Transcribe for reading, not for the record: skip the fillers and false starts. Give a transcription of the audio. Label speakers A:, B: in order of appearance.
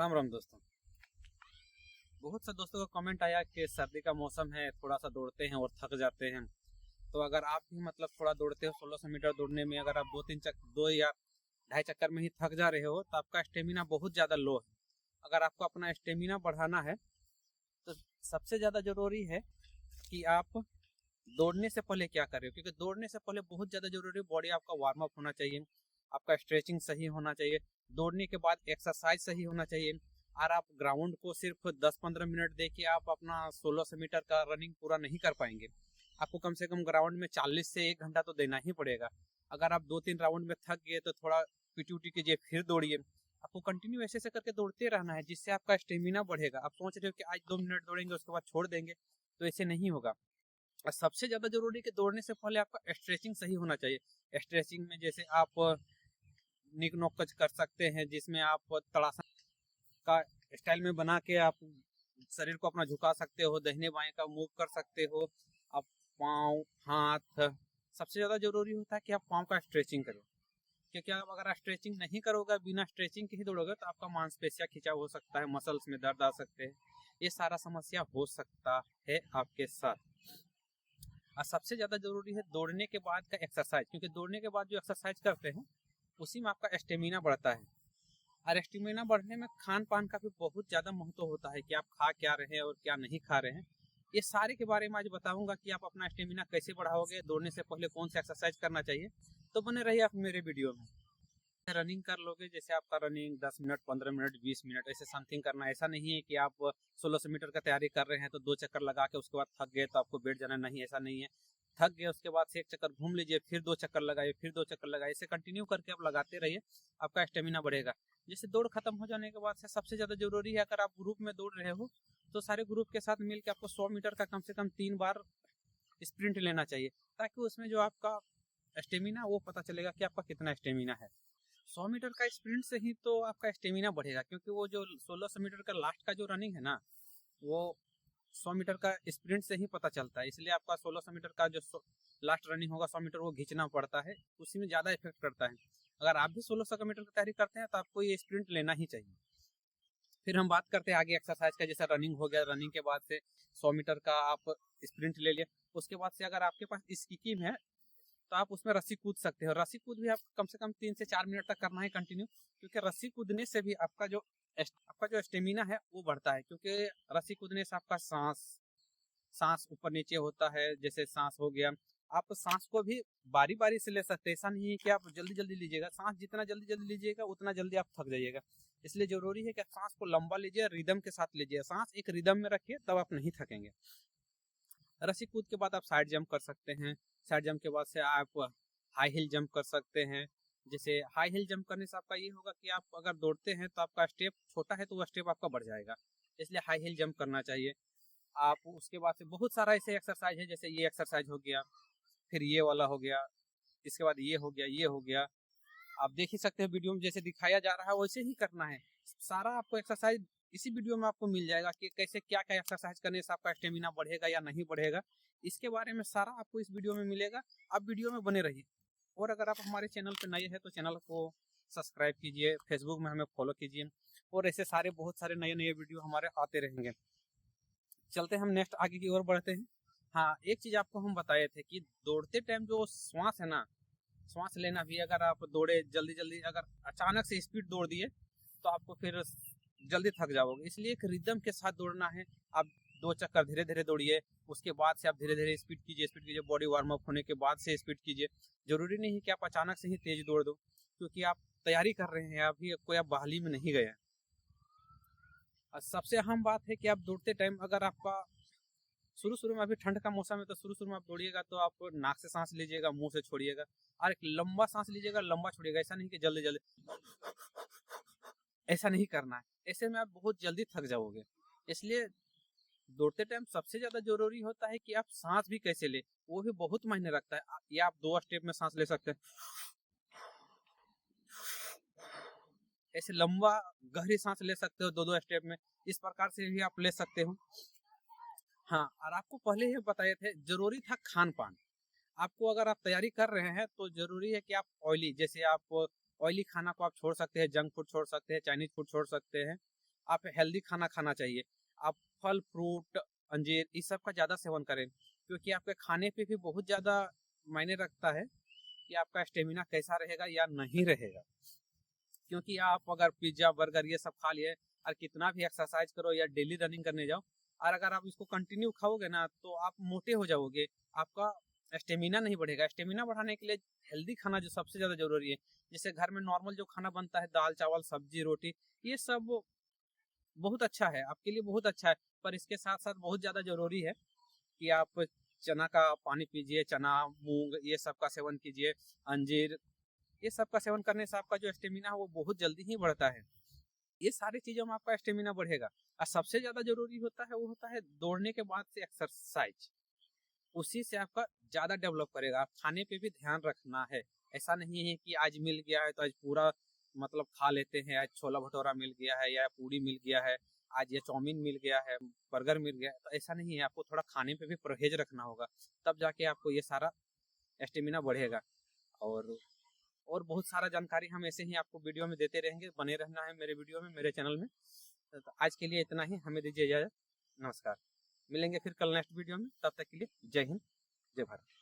A: राम राम दोस्तों। बहुत से दोस्तों का कमेंट आया कि सर्दी का मौसम है, थोड़ा सा दौड़ते हैं और थक जाते हैं। तो अगर आप भी मतलब थोड़ा दौड़ते हो, 1600 मीटर दौड़ने में अगर आप दो या ढाई चक्कर में ही थक जा रहे हो तो आपका स्टेमिना बहुत ज़्यादा लो है। अगर आपको अपना स्टेमिना बढ़ाना है तो सबसे ज़्यादा ज़रूरी है कि आप दौड़ने से पहले क्या कर रहे हो, क्योंकि दौड़ने से पहले बहुत ज़्यादा ज़रूरी है बॉडी आपका वार्म अप होना चाहिए, आपका स्ट्रेचिंग सही होना चाहिए, दौड़ने के बाद एक्सरसाइज सही होना चाहिए। और आप ग्राउंड को सिर्फ 10-15 मिनट दे के आप अपना 1600 मीटर का रनिंग पूरा नहीं कर पाएंगे। आपको कम से कम ग्राउंड में 40 से 1 घंटा तो देना ही पड़ेगा। अगर आप 2-3 राउंड में थक गए तो थोड़ा पीटी उटी कीजिए, फिर दौड़िए। आपको कंटिन्यू ऐसे करके दौड़ते रहना है, जिससे आपका स्टेमिना बढ़ेगा। आप सोच रहे हो कि आज 2 मिनट दौड़ेंगे उसके बाद छोड़ देंगे, तो ऐसे नहीं होगा। और सबसे ज़्यादा जरूरी है कि दौड़ने से पहले आपका स्ट्रेचिंग सही होना चाहिए। स्ट्रेचिंग में जैसे आप निक नोकच कर सकते हैं, जिसमें आप तड़ासन का स्टाइल में बना के आप शरीर को अपना झुका सकते हो, दाहिने बाएं का मूव कर सकते हो। आप पाँव हाथ, सबसे ज़्यादा जरूरी होता है कि आप पाँव का स्ट्रेचिंग करें, क्योंकि आप अगर स्ट्रेचिंग नहीं करोगे, बिना स्ट्रेचिंग के ही दौड़ोगे तो आपका मांसपेशियां खिंचाव हो सकता है, मसल्स में दर्द आ सकते हैं, ये सारा समस्या हो सकता है आपके साथ। और सबसे ज़्यादा जरूरी है दौड़ने के बाद का एक्सरसाइज, क्योंकि दौड़ने के बाद जो एक्सरसाइज करते हैं उसी में आपका स्टेमिना बढ़ता है। और स्टेमिना बढ़ने में खान पान का भी बहुत ज़्यादा महत्व होता है कि आप खा क्या रहे हैं और क्या नहीं खा रहे हैं। ये सारे के बारे में आज बताऊंगा कि आप अपना स्टेमिना कैसे बढ़ाओगे, दौड़ने से पहले कौन सा एक्सरसाइज करना चाहिए। तो बने रहिए आप मेरे वीडियो में। रनिंग कर लोगे, जैसे आपका रनिंग 10 मिनट 15 मिनट 20 मिनट ऐसे समथिंग करना। ऐसा नहीं है कि आप 1600 मीटर का तैयारी कर रहे हैं तो 2 चक्कर लगा के उसके बाद थक गए तो आपको बैठ जाना, नहीं ऐसा नहीं है। थक गए उसके बाद से 1 चक्कर घूम लीजिए, फिर 2 चक्कर लगाइए, फिर 2 चक्कर लगाइए, ऐसे कंटिन्यू करके आप लगाते रहिए, आपका स्टेमिना बढ़ेगा। जैसे दौड़ खत्म हो जाने के बाद से सबसे ज़्यादा जरूरी है, अगर आप ग्रुप में दौड़ रहे हो तो सारे ग्रुप के साथ मिलकर आपको 100 मीटर का कम से कम 3 बार स्प्रिंट लेना चाहिए, ताकि उसमें जो आपका स्टेमिना वो पता चलेगा कि आपका कितना स्टेमिना है। 100 मीटर का स्प्रिंट से ही तो आपका स्टेमिना बढ़ेगा, क्योंकि वो जो 1600 मीटर का लास्ट का जो रनिंग है ना, वो 100 मीटर का स्प्रिंट से ही पता चलता है। इसलिए आपका 1600 मीटर का जो लास्ट रनिंग होगा 100 मीटर, वो खींचना पड़ता है, उसी में ज़्यादा इफेक्ट करता है। अगर आप भी 1600 मीटर की तैयारी करते हैं तो आपको ये स्प्रिंट लेना ही चाहिए। फिर हम बात करते हैं आगे एक्सरसाइज का। जैसा रनिंग हो गया, रनिंग के बाद से 100 मीटर का आप स्प्रिंट ले लिए, उसके बाद से अगर आपके पास स्किकिंग है तो आप उसमें रस्सी कूद सकते हो। रस्सी कूद भी आप कम से कम 3 से 4 मिनट तक करना है कंटिन्यू, क्योंकि रस्सी कूदने से भी आपका जो स्टेमिना है वो बढ़ता है। क्योंकि रस्सी कूदने से आपका सांस ऊपर नीचे होता है, जैसे सांस हो गया, आप सांस को भी बारी बारी से ले सकते हैं। ऐसा नहीं है कि आप जल्दी जल्दी लीजिएगा, सांस जितना जल्दी जल्दी लीजिएगा उतना जल्दी आप थक जाइएगा। इसलिए जरूरी है कि सांस को लंबा लीजिए, रिदम के साथ लीजिए, सांस एक रिदम में रखिए, तब आप नहीं थकेंगे। रस्सी कूद के बाद आप साइड जंप कर सकते हैं। साइड जंप के बाद से आप हाई हिल जंप कर सकते हैं। जैसे हाई हिल जंप करने से आपका ये होगा कि आप अगर दौड़ते हैं तो आपका स्टेप छोटा है तो वो स्टेप आपका बढ़ जाएगा, इसलिए हाई हिल जंप करना चाहिए। आप उसके बाद से बहुत सारा ऐसे एक्सरसाइज है, जैसे ये एक्सरसाइज हो गया, फिर ये वाला हो गया, इसके बाद ये हो गया, ये हो गया। आप देख ही सकते हैं वीडियो में जैसे दिखाया जा रहा है वैसे ही करना है। सारा आपको एक्सरसाइज इसी वीडियो में आपको मिल जाएगा कि कैसे क्या क्या एक्सरसाइज करने से आपका स्टेमिना बढ़ेगा या नहीं बढ़ेगा। इसके बारे में सारा आपको इस वीडियो में मिलेगा, आप वीडियो में बने रहिए। और अगर आप हमारे चैनल पर नए हैं तो चैनल को सब्सक्राइब कीजिए, फेसबुक में हमें फॉलो कीजिए, और ऐसे सारे बहुत सारे नए नए वीडियो हमारे आते रहेंगे। चलते हम नेक्स्ट आगे की ओर बढ़ते हैं। हाँ, एक चीज़ आपको हम बताए थे कि दौड़ते टाइम जो श्वास है ना, श्वास लेना भी, अगर आप दौड़े जल्दी जल्दी, अगर अचानक से स्पीड दौड़ दिए तो आपको फिर जल्दी थक जाओगे। इसलिए एक रिदम के साथ दौड़ना है। आप 2 चक्कर धीरे धीरे दौड़िए, उसके बाद से आप धीरे धीरे स्पीड कीजिए, बॉडी वार्म अप होने के बाद से स्पीड कीजिए। जरूरी नहीं है कि आप अचानक से ही तेज दौड़ दो, क्योंकि आप तैयारी कर रहे हैं, अभी कोई आप बहाली में नहीं गए। और सबसे अहम बात है कि आप दौड़ते टाइम, अगर आपका शुरू में, अभी ठंड का मौसम है तो शुरू में आप दौड़िएगा तो आप नाक से सांस लीजिएगा, मुंह से छोड़िएगा, और एक लंबा सांस लीजिएगा, लंबा छोड़िएगा। ऐसा नहीं कि जल्दी जल्दी, ऐसा नहीं करना है, ऐसे में आप बहुत जल्दी थक जाओगे। इसलिए दौड़ते टाइम सबसे ज्यादा जरूरी होता है कि आप सांस भी कैसे ले, वो भी बहुत मायने रखता है। ये आप 2 स्टेप में सांस ले सकते हैं, ऐसे लंबा गहरी सांस ले सकते हो 2-2 स्टेप में, इस प्रकार से भी आप ले सकते हो। हाँ, और आपको पहले ही बताए थे, जरूरी था खान पान। आपको अगर आप तैयारी कर रहे हैं तो जरूरी है कि आप ऑयली, जैसे आप ऑयली खाना को आप छोड़ सकते हैं, जंक फूड छोड़ सकते हैं, चाइनीज फूड छोड़ सकते हैं, आप हेल्दी खाना खाना चाहिए। आप फल फ्रूट अंजीर इस सब का ज़्यादा सेवन करें, क्योंकि आपके खाने पे भी बहुत ज़्यादा मायने रखता है कि आपका स्टेमिना कैसा रहेगा या नहीं रहेगा। क्योंकि आप अगर पिज्ज़ा बर्गर ये सब खा लिए और कितना भी एक्सरसाइज करो या डेली रनिंग करने जाओ, और अगर आप इसको कंटिन्यू खाओगे ना तो आप मोटे हो जाओगे, आपका स्टेमिना नहीं बढ़ेगा। स्टेमिना बढ़ाने के लिए हेल्दी खाना जो सबसे ज़्यादा जरूरी है, जैसे घर में नॉर्मल जो खाना बनता है दाल चावल सब्जी रोटी, ये सब बहुत अच्छा है, आपके लिए बहुत अच्छा है। पर इसके साथ साथ बहुत ज़्यादा जरूरी है कि आप चना का पानी पीजिए, चना मूंग ये सब का सेवन कीजिए, अंजीर ये सब का सेवन करने से आपका जो स्टेमिना है वो बहुत जल्दी ही बढ़ता है। ये सारी चीजों में आपका स्टेमिना बढ़ेगा। और सबसे ज्यादा जरूरी होता है वो होता है दौड़ने के बाद से एक्सरसाइज, उसी से आपका ज्यादा डेवलप करेगा। आप खाने पे भी ध्यान रखना है, ऐसा नहीं है कि आज मिल गया है तो आज पूरा मतलब खा लेते हैं, आज छोला भटूरा मिल गया है या पूड़ी मिल गया है, आज ये चाउमीन मिल गया है, बर्गर मिल गया है, तो ऐसा नहीं है। आपको थोड़ा खाने पे भी परहेज रखना होगा, तब जाके आपको ये सारा स्टेमिना बढ़ेगा। और और बहुत सारा जानकारी हम ऐसे ही आपको वीडियो में देते रहेंगे, बने रहना है मेरे वीडियो में, मेरे चैनल में। तो आज के लिए इतना ही, हमें दीजिए इजाजत। नमस्कार, मिलेंगे फिर कल नेक्स्ट वीडियो में, तब तक के लिए जय हिंद जय भारत।